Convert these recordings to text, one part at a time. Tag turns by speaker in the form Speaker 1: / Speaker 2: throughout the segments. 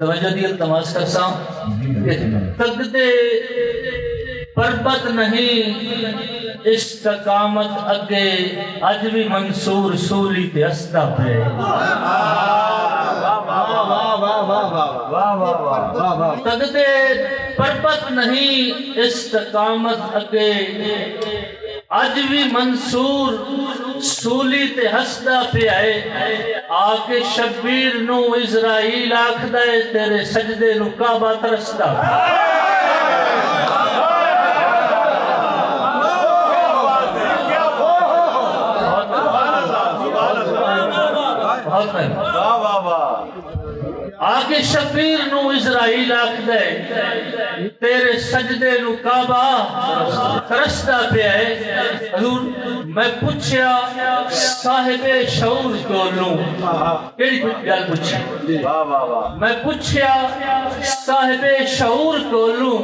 Speaker 1: توجہ دی التماس کرساں تقدے پربت نہیں استقامت اگے اج بھی منصور سولی تے استا پہ تقدے پربت نہیں استقامت اگے اج بھی منصور سولی تے ہسدا پہ آئے آکے شبیر نو اسرائیل آکھدا ہے تیرے سجدے نو کعبہ ترسدا آکے شبیر نو اسرائیل آکھدا ہے تیرے سجدے نو کعبہ ترسدا پہ ہے حضور میں پوچھیا صاحب شعور کولوں کیڑی گل پوچھی میں پوچھیا صاحب شعور کولوں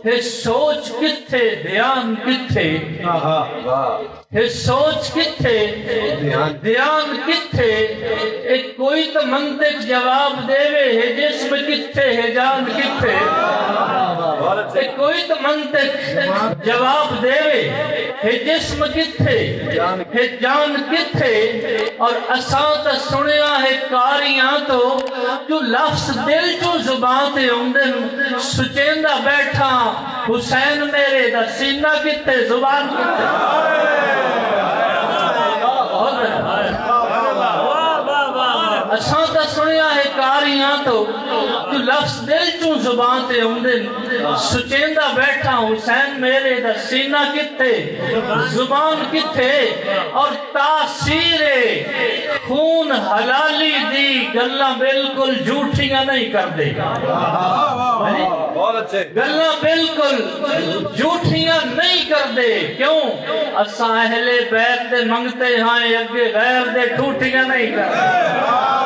Speaker 1: ہے سوچ کتھے دھیان کتھے ہے سوچ کتھے دھیان کتھے ایک کوئی تو منطق جواب دے ہے جسم کتھے ہے جان کتھے ایک کوئی تو منطق جواب دے ہے جسم کتھے ہے جان کتھے اور اساں تا سنیا ہے کاریاں تو جو لفظ دل جو زبان تے ہوندن سچیندا بیٹھا حسین میرے دا سینہ کتھے زبان کتھے اساں تا سنیا ہے کاریاں تو جو لفظ دل چوں زبان تے ہوندن سچیندا بیٹھا حسین میرے دا سینہ کتھے زبان کتھے اور تاثیر خون حلالی دی گلاں بالکل جھوٹیاں نہیں کر دے گلاں بالکل جھوٹیاں نہیں کر دے کیوں اساں اہل بیت دے منگتے ہیں اگے غیر دے ٹوٹیاں نہیں کر دے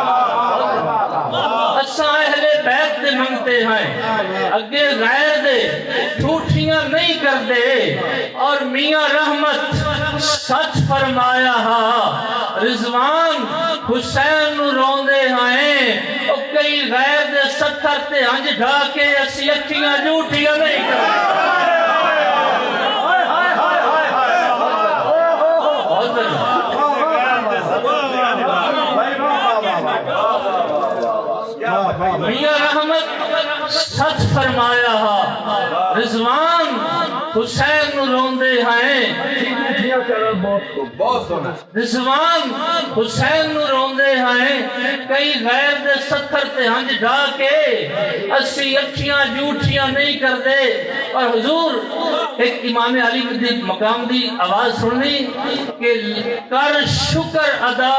Speaker 1: اساں اہل بیت دے منگتے ہیں اگے غیر دے جھوٹیاں نہیں کر دے اور میاں رحمت سچ فرمایا ہا رضوان حسین نو روندے ہیں او کئی غیر دے ستر تے ہنج ڈھا کے اسی اکھیاں جھوٹیاں نہیں کر دے میاں رحمت سچ فرمایا ہا رضوان حسین نو روندے ہیں رضوان حسین نو روندے ہیں کئی غیر دے ستر تے ہنج ڈھا کے اسی اکھیاں جھوٹیاں نہیں کر دے اور حضور ایک امام علی دی مقام دی آواز سننی کہ کر شکر ادا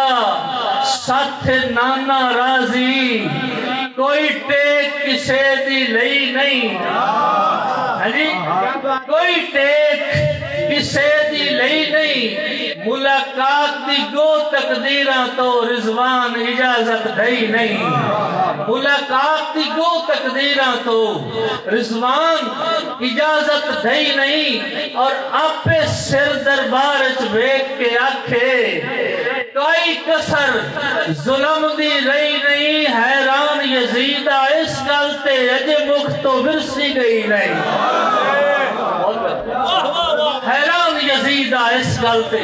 Speaker 1: ساتھ نانا راضی کوئی ٹیک کسے دی لئی نہیں کوئی ٹیک کسے دی لئی نہیں ملاقات دی گو تقدیراں تو رضوان اجازت دئی نہیں ملاقات دی گو تقدیراں تو رضوان اجازت دئی نہیں اور اپے سر دربار ویکھ کے آکھے کوئی کسر ظلم دی رہی نہیں حیران یزیدہ اس گل تے اجے مکھ تو ورسی گئی نہیں حیران یزیدہ اس گل تے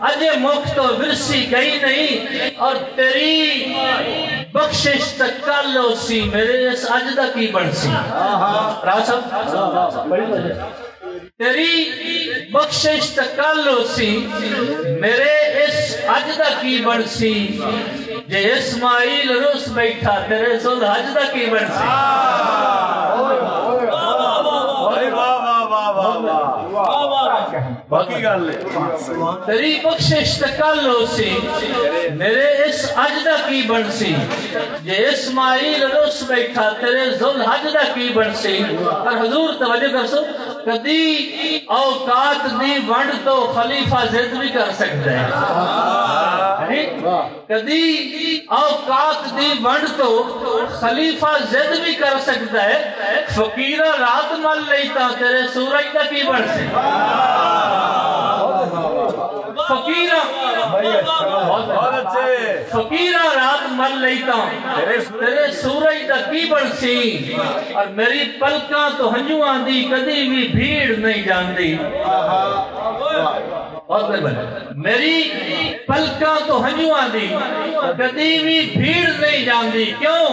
Speaker 1: اجے مکھ تو ورسی گئی نہیں اور تیری بخشش تک کل ہو سی میرے اس اج دا کی بن سی راہ صاحب تیری بخشش تکل ہو سی میرے اس اج دا کی بن سی جے اسماعیل روس بیٹھا تیرے سل حج دا کی بن سی باقی گل تیری بخشش تکل ہو سی میرے اس اج دا کی بن سی جے اسماعیل روس بیٹھا تیرے ذل حج دا کی بن سی اور حضور توجہ کر سو کدی اوقات دی ونڈ تو خلیفہ ضد بھی کر سکتا ہے کدی اوقات دی ونڈ تو خلیفہ ضد بھی کر سکتا ہے فقیرہ رات مل لیتا تیرے سورج دا کی بن سی فقیرہ
Speaker 2: بہت اچھے
Speaker 1: فقیرہ رات مر لیتا تیرے سورج دا کی بنسی اور میری پلکاں تو ہنجواں دی کدی بھی بھیڑ نہیں جاندی میری پلکاں تو ہنجواں دی کدی بھی بھیڑ نہیں جاندی کیوں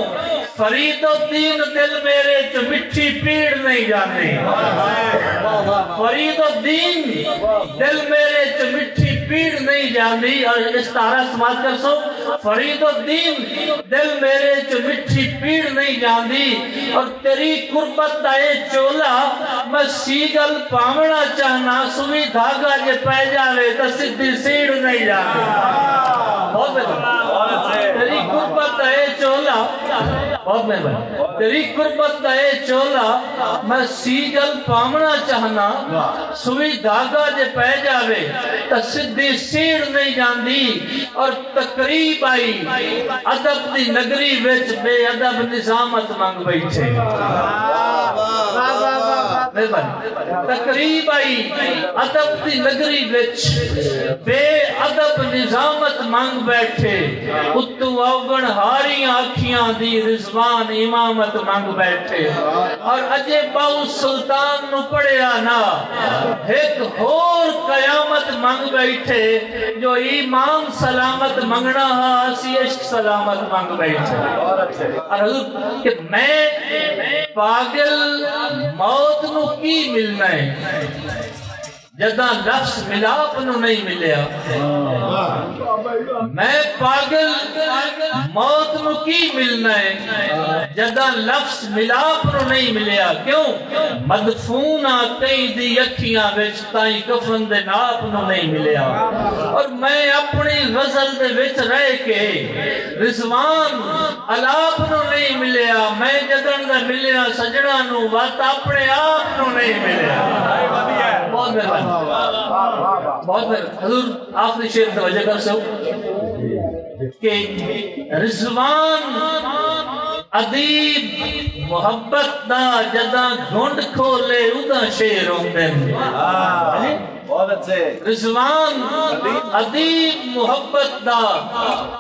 Speaker 1: فرید الدین دل میرے چ مٹھی پیڑ نہیں جاندی فرید الدین دل میرے چ مٹھی پیڑ نہیں جاندی اور استعارہ سماعت کر سو فرید الدین دل میرے چ مٹھی پیڑ نہیں جاندی اور تیری قربت دائے چولا میں سیگل پامنا چاہنا سوئی دھاگا جے پہ جاوے تو سدھی سیڑ نہیں جاندی بہت بہتر تیری قربت دائے چولا بہت مہربانی تیری قربت دائے چولا میں سیگل پامنا چاہنا سوئی دھاگا جے پہ جاوے تو سدھی سیڑ نہیں جاندی اور تقریب آئی ادب دی نگری وچ بے ادب نظامت منگ بیٹھے تقریب آئی ادب دی نگری وچ بے ادب نظامت منگ بیٹھے اتو اوگن ہاری آنکھیاں دی رضوان امامت منگ بیٹھے اور اجے باؤ سلطان نو پڑیا نا ایک ہور قیامت منگ بیٹھے جو امام سلامت منگنا ہا اسی عشق سلامت منگ بیٹھے اور حضور کہ میں پاگل موت نو کی ملنا ہے جدہ لفظ ملاپ نو نہیں ملیا میں پاگل موت نو کی ملنا ہے جدہ لفظ ملاپ نو نہیں ملیا کیوں مدفون آتیں دی اکھیاں وچ تائیں کفن دے ناپ نو نہیں ملیا اور میں اپنی غزل دے وچ رہ کے رضوان علاپ نو نہیں ملیا میں جدن دے ملیا سجڑا نو وقت اپنے آپ نو نہیں ملیا بہت مہربانی بہت حضور آخری شعر توجہ کر سو کہ رضوان ادیب محبت دا جدہ گھنڈ کھولے ادا شعر ہوندے
Speaker 2: بہت اچھے
Speaker 1: رضوان ادیب محبت دا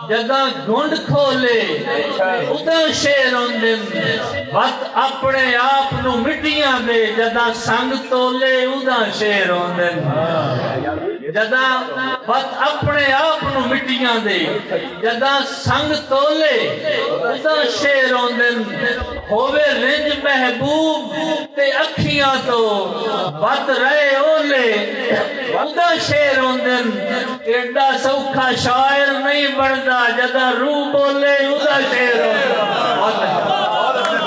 Speaker 1: جدہ گھنڈ کھولے ادا شعر ہوندے وقت اپنے آپ نو مٹیاں دے جدہ سنگ تولے ادا شعر ہوندے جدہ وقت اپنے آپ نو مٹیاں دے جدہ سنگ تولے ادا شعر ہوندے ہووے رنج محبوب تے اکھیاں تو وقت رہے اولے ادا شعر ہوندے ایڈا سوکھا شاعر نہیں بندا جدہ روح بولے ادا شعر ہوندے